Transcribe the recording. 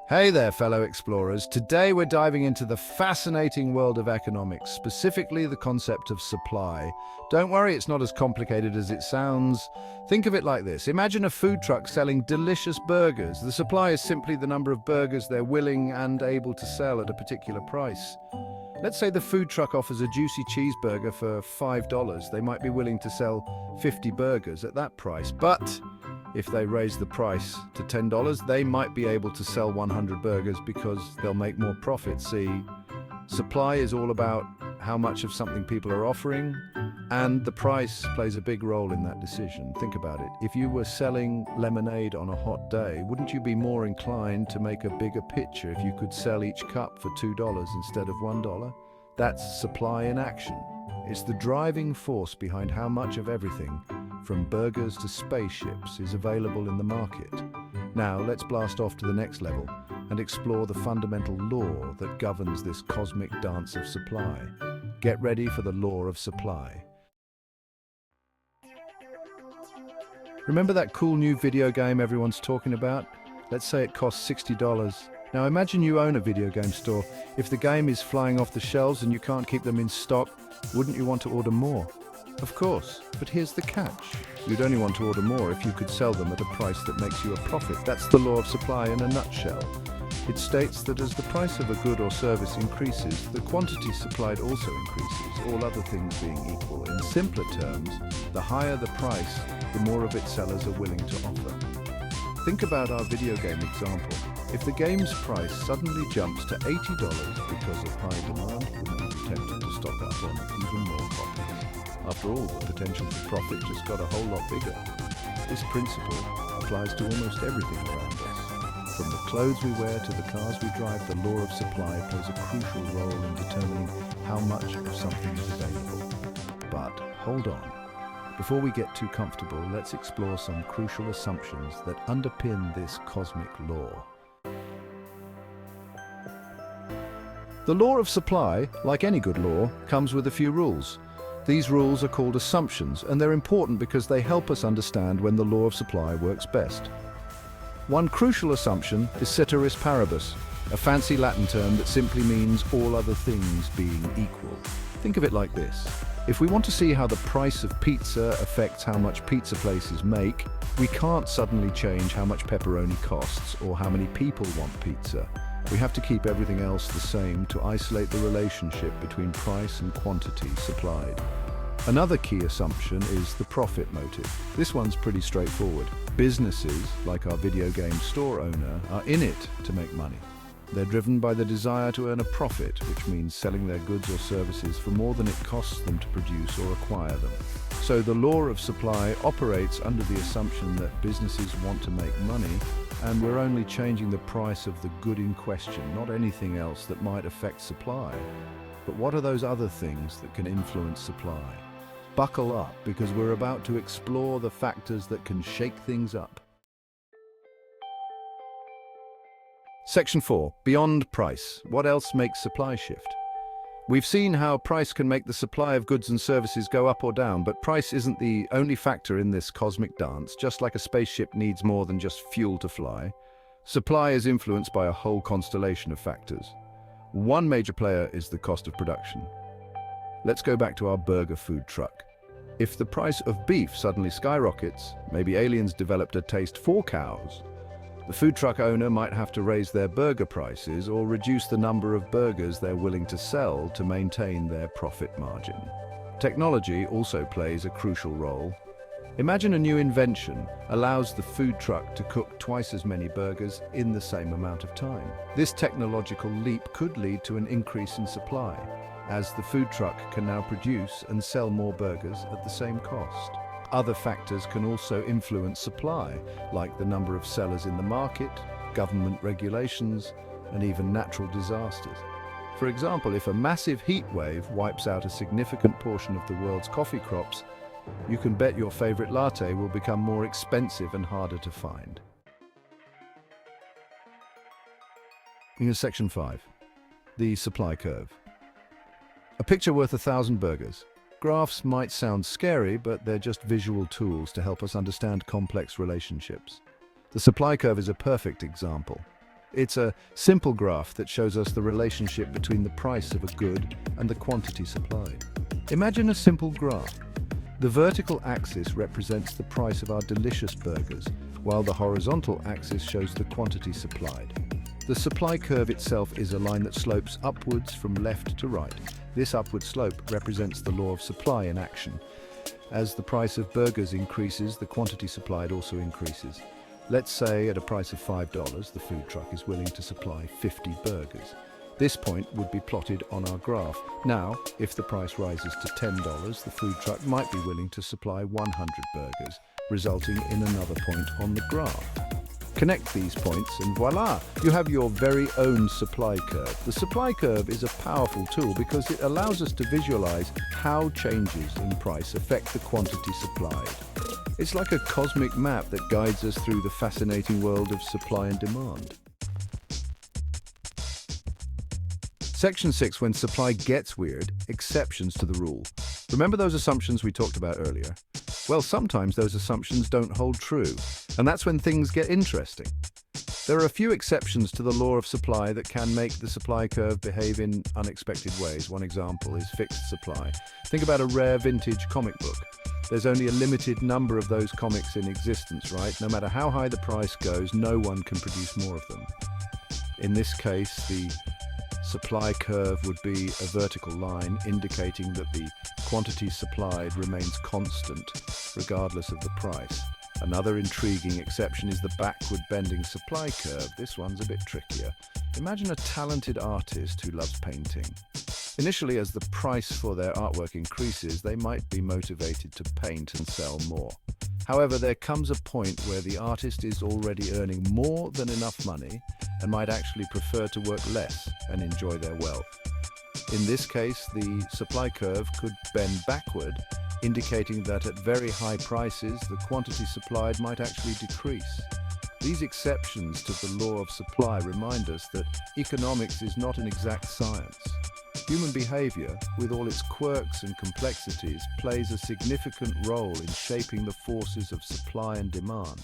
Hey there, fellow explorers. Today we're diving into the fascinating world of economics, specifically the concept of supply. Don't worry, it's not as complicated as it sounds. Think of it like this. Imagine a food truck selling delicious burgers. The supply is simply the number of burgers they're willing and able to sell at a particular price. Let's say the food truck offers a juicy cheeseburger for $5. They might be willing to sell 50 burgers at that price, but if they raise the price to $10, they might be able to sell 100 burgers because they'll make more profit. See, supply is all about how much of something people are offering, and the price plays a big role in that decision. Think about it. If you were selling lemonade on a hot day, wouldn't you be more inclined to make a bigger picture if you could sell each cup for $2 instead of $1? That's supply in action. It's the driving force behind how much of everything, from burgers to spaceships, is available in the market. Now, let's blast off to the next level and explore the fundamental law that governs this cosmic dance of supply. Get ready for the law of supply. Remember that cool new video game everyone's talking about? Let's say it costs $60. Now imagine you own a video game store. If the game is flying off the shelves and you can't keep them in stock, wouldn't you want to order more? Of course, but here's the catch. You'd only want to order more if you could sell them at a price that makes you a profit. That's the law of supply in a nutshell. It states that as the price of a good or service increases, the quantity supplied also increases, all other things being equal. In simpler terms, the higher the price, the more of it sellers are willing to offer. Think about our video game example. If the game's price suddenly jumps to $80 because of high demand, wouldn't you be tempted to stock up on even more copies? After all, the potential for profit just got a whole lot bigger. This principle applies to almost everything around us. From the clothes we wear to the cars we drive, the law of supply plays a crucial role in determining how much of something is available. But hold on. Before we get too comfortable, let's explore some crucial assumptions that underpin this cosmic law. The law of supply, like any good law, comes with a few rules. These rules are called assumptions, and they're important because they help us understand when the law of supply works best. One crucial assumption is ceteris paribus, a fancy Latin term that simply means all other things being equal. Think of it like this. If we want to see how the price of pizza affects how much pizza places make, we can't suddenly change how much pepperoni costs or how many people want pizza. We have to keep everything else the same to isolate the relationship between price and quantity supplied. Another key assumption is the profit motive. This one's pretty straightforward. Businesses, like our video game store owner, are in it to make money. They're driven by the desire to earn a profit, which means selling their goods or services for more than it costs them to produce or acquire them. So the law of supply operates under the assumption that businesses want to make money, and we're only changing the price of the good in question, not anything else that might affect supply. But what are those other things that can influence supply? Buckle up, because we're about to explore the factors that can shake things up. Section 4. Beyond price. What else makes supply shift? We've seen how price can make the supply of goods and services go up or down, but price isn't the only factor in this cosmic dance. Just like a spaceship needs more than just fuel to fly, supply is influenced by a whole constellation of factors. One major player is the cost of production. Let's go back to our burger food truck. If the price of beef suddenly skyrockets, maybe aliens developed a taste for cows. The food truck owner might have to raise their burger prices or reduce the number of burgers they're willing to sell to maintain their profit margin. Technology also plays a crucial role. Imagine a new invention allows the food truck to cook twice as many burgers in the same amount of time. This technological leap could lead to an increase in supply, as the food truck can now produce and sell more burgers at the same cost. Other factors can also influence supply, like the number of sellers in the market, government regulations, and even natural disasters. For example, if a massive heat wave wipes out a significant portion of the world's coffee crops, you can bet your favorite latte will become more expensive and harder to find. Here's Section 5. The supply curve. A picture worth 1,000 burgers. Graphs might sound scary, but they're just visual tools to help us understand complex relationships. The supply curve is a perfect example. It's a simple graph that shows us the relationship between the price of a good and the quantity supplied. Imagine a simple graph. The vertical axis represents the price of our delicious burgers, while the horizontal axis shows the quantity supplied. The supply curve itself is a line that slopes upwards from left to right. This upward slope represents the law of supply in action. As the price of burgers increases, the quantity supplied also increases. Let's say at a price of $5, the food truck is willing to supply 50 burgers. This point would be plotted on our graph. Now, if the price rises to $10, the food truck might be willing to supply 100 burgers, resulting in another point on the graph. Connect these points and voila, you have your very own supply curve. The supply curve is a powerful tool because it allows us to visualize how changes in price affect the quantity supplied. It's like a cosmic map that guides us through the fascinating world of supply and demand. Section 6, when supply gets weird, exceptions to the rule. Remember those assumptions we talked about earlier? Well, sometimes those assumptions don't hold true, and that's when things get interesting. There are a few exceptions to the law of supply that can make the supply curve behave in unexpected ways. One example is fixed supply. Think about a rare vintage comic book. There's only a limited number of those comics in existence, right? No matter how high the price goes, no one can produce more of them. In this case, the supply curve would be a vertical line indicating that the quantity supplied remains constant regardless of the price. Another intriguing exception is the backward bending supply curve. This one's a bit trickier. Imagine a talented artist who loves painting. Initially, as the price for their artwork increases, they might be motivated to paint and sell more. However, there comes a point where the artist is already earning more than enough money and might actually prefer to work less and enjoy their wealth. In this case, the supply curve could bend backward, indicating that at very high prices, the quantity supplied might actually decrease. These exceptions to the law of supply remind us that economics is not an exact science. Human behavior, with all its quirks and complexities, plays a significant role in shaping the forces of supply and demand.